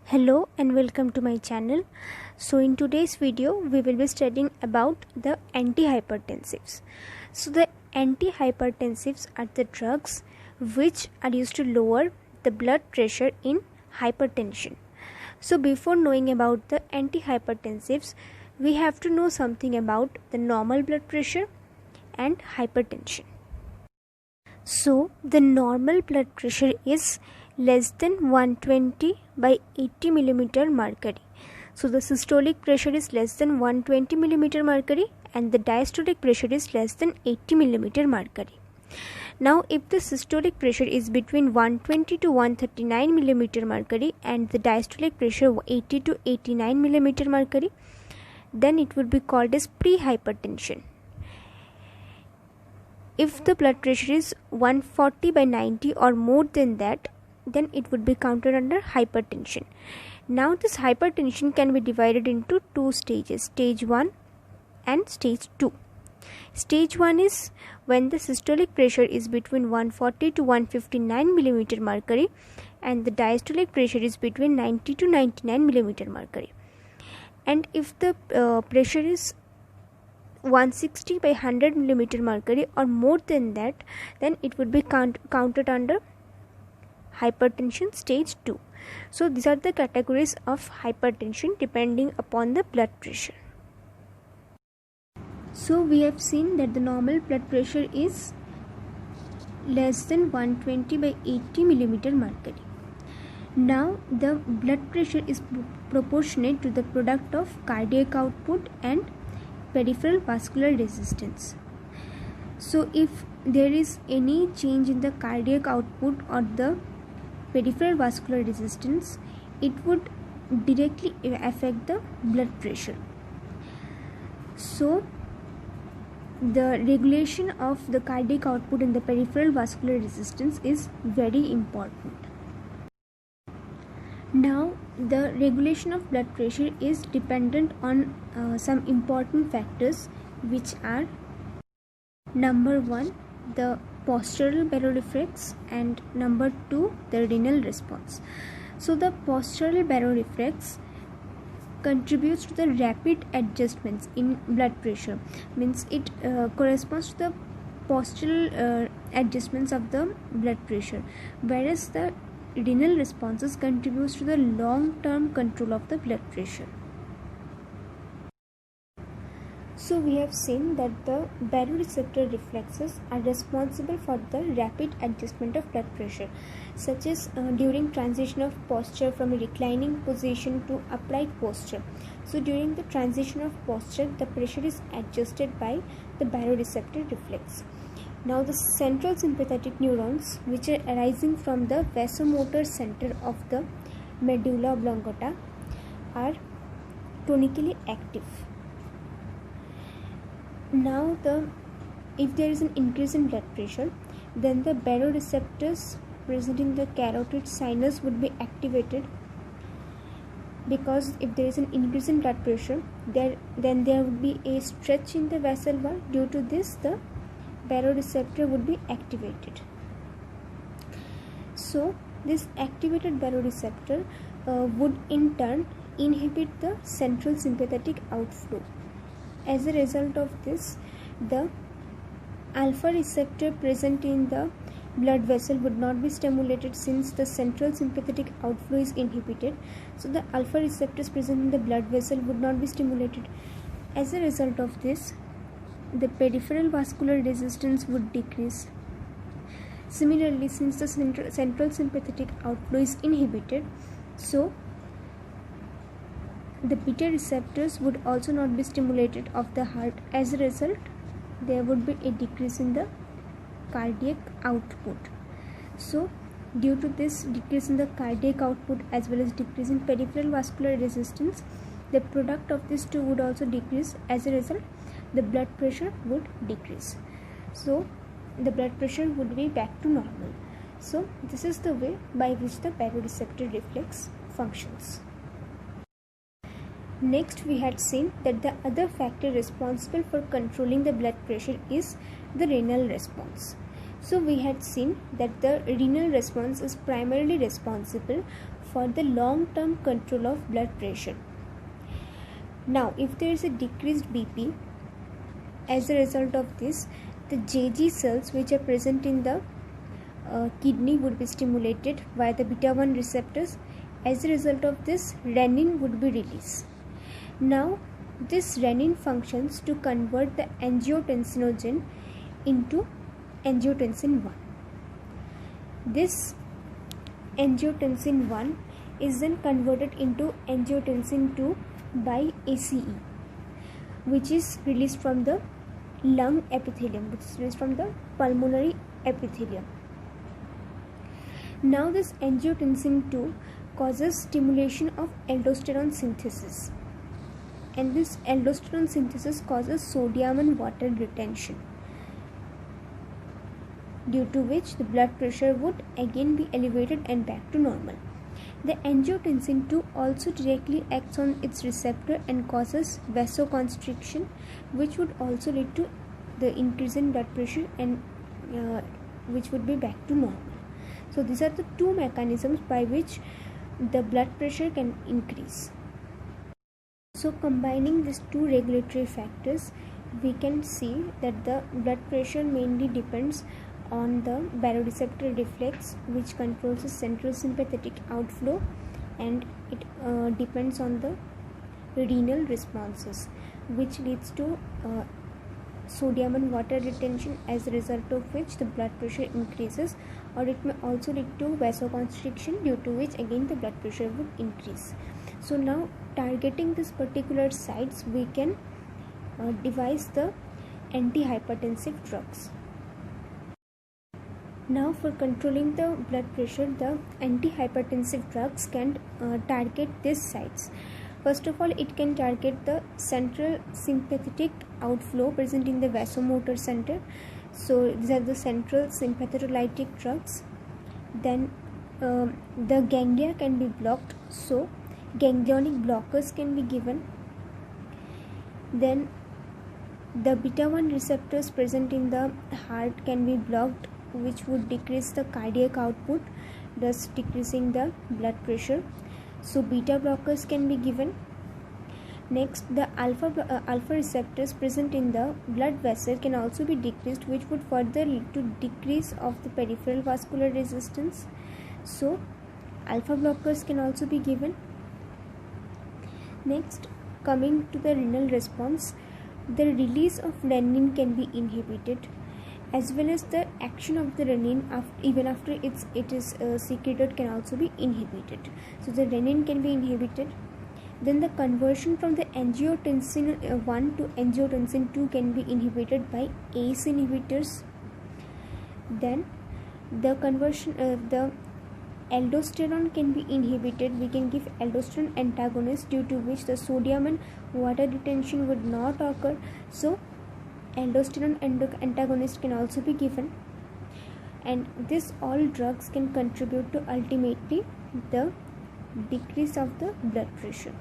Hello and welcome to my channel. So in today's video we will be studying about the antihypertensives. So the antihypertensives are the drugs which are used to lower the blood pressure in hypertension. So before knowing about the antihypertensives, we have to know something about the normal blood pressure and hypertension. So the normal blood pressure is less than 120 by 80 millimeter mercury. So the systolic pressure is less than 120 millimeter mercury and the diastolic pressure is less than 80 millimeter mercury. Now if the systolic pressure is between 120 to 139 millimeter mercury and the diastolic pressure 80 to 89 millimeter mercury, then it would be called as prehypertension. If the blood pressure is 140 by 90 or more than that, then it would be counted under hypertension. Now this hypertension can be divided into two stages, stage 1 and stage 2. Stage 1 is when the systolic pressure is between 140 to 159 millimeter mercury and the diastolic pressure is between 90 to 99 millimeter mercury. And if the pressure is 160 by 100 millimeter mercury or more than that, then it would be counted under hypertension stage 2. So these are the categories of hypertension depending upon the blood pressure. So we have seen that the normal blood pressure is less than 120 by 80 millimeter mercury. Now the blood pressure is proportionate to the product of cardiac output and peripheral vascular resistance. So if there is any change in the cardiac output or the peripheral vascular resistance, it would directly affect the blood pressure. So the regulation of the cardiac output and the peripheral vascular resistance is very important. Now the regulation of blood pressure is dependent on some important factors, which are number 1, the postural baroreflex, and number 2, the renal response. So the postural baroreflex contributes to the rapid adjustments in blood pressure, means it corresponds to the postural adjustments of the blood pressure, whereas the renal responses contributes to the long-term control of the blood pressure. So we have seen that the baroreceptor reflexes are responsible for the rapid adjustment of blood pressure, such as during transition of posture from a reclining position to upright posture. So during the transition of posture, the pressure is adjusted by the baroreceptor reflex. Now the central sympathetic neurons, which are arising from the vasomotor center of the medulla oblongata, are tonically active. Now if there is an increase in blood pressure, then the baroreceptors present in the carotid sinus would be activated, because if there is an increase in blood pressure, then there would be a stretch in the vessel wall. Due to this, the baroreceptor would be activated. So this activated baroreceptor would in turn inhibit the central sympathetic outflow. As a result of this, the alpha receptor present in the blood vessel would not be stimulated, since the central sympathetic outflow is inhibited. So the alpha receptors present in the blood vessel would not be stimulated. As a result of this, the peripheral vascular resistance would decrease. Similarly, since the central sympathetic outflow is inhibited, so the beta receptors would also not be stimulated of the heart. As a result, there would be a decrease in the cardiac output. So due to this decrease in the cardiac output as well as decrease in peripheral vascular resistance, the product of these two would also decrease. As a result, the blood pressure would decrease. So the blood pressure would be back to normal. So this is the way by which the baroreceptor reflex functions. Next, we had seen that the other factor responsible for controlling the blood pressure is the renal response. So we had seen that the renal response is primarily responsible for the long-term control of blood pressure. Now, if there is a decreased BP, as a result of this, the JG cells which are present in the kidney would be stimulated via the beta-1 receptors. As a result of this, renin would be released. Now, this renin functions to convert the angiotensinogen into angiotensin 1. This angiotensin 1 is then converted into angiotensin 2 by ACE, which is released from the lung epithelium, which is released from the pulmonary epithelium. Now this angiotensin 2 causes stimulation of aldosterone synthesis, and this aldosterone synthesis causes sodium and water retention, due to which the blood pressure would again be elevated and back to normal. The angiotensin 2 also directly acts on its receptor and causes vasoconstriction, which would also lead to the increase in blood pressure and which would be back to normal. So these are the two mechanisms by which the blood pressure can increase. So combining these two regulatory factors, we can see that the blood pressure mainly depends on the baroreceptor reflex, which controls the central sympathetic outflow, and it depends on the renal responses, which leads to sodium and water retention, as a result of which the blood pressure increases, or it may also lead to vasoconstriction, due to which again the blood pressure would increase. So now, targeting these particular sites, we can devise the antihypertensive drugs. Now, for controlling the blood pressure, the antihypertensive drugs can target these sites. First of all, it can target the central sympathetic outflow present in the vasomotor center. So these are the central sympathetolytic drugs. Then the ganglia can be blocked, so ganglionic blockers can be given. Then the beta-1 receptors present in the heart can be blocked, which would decrease the cardiac output, thus decreasing the blood pressure. So beta blockers can be given. Next, the alpha receptors present in the blood vessel can also be decreased, which would further lead to decrease of the peripheral vascular resistance. So alpha blockers can also be given. Next, coming to the renal response, the release of renin can be inhibited, as well as the action of the renin even after it is secreted can also be inhibited. So the renin can be inhibited. Then the conversion from the angiotensin 1 to angiotensin 2 can be inhibited by ACE inhibitors. Then the conversion the aldosterone can be inhibited. We can give aldosterone antagonist, due to which the sodium and water retention would not occur. So aldosterone antagonist can also be given, and this all drugs can contribute to ultimately the decrease of the blood pressure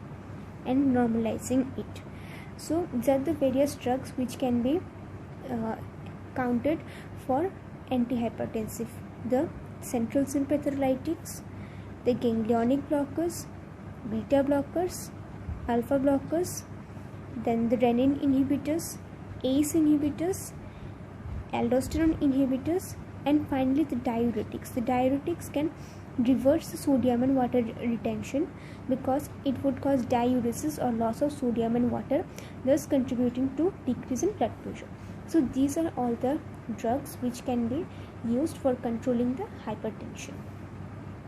and normalizing it. So these are the various drugs which can be counted for antihypertensive: the central sympathetolytics, the ganglionic blockers, beta blockers, alpha blockers, then the renin inhibitors, ACE inhibitors, aldosterone inhibitors, and finally the diuretics. The diuretics can reverse the sodium and water retention, because it would cause diuresis or loss of sodium and water, thus contributing to decrease in blood pressure. So these are all the drugs which can be used for controlling the hypertension.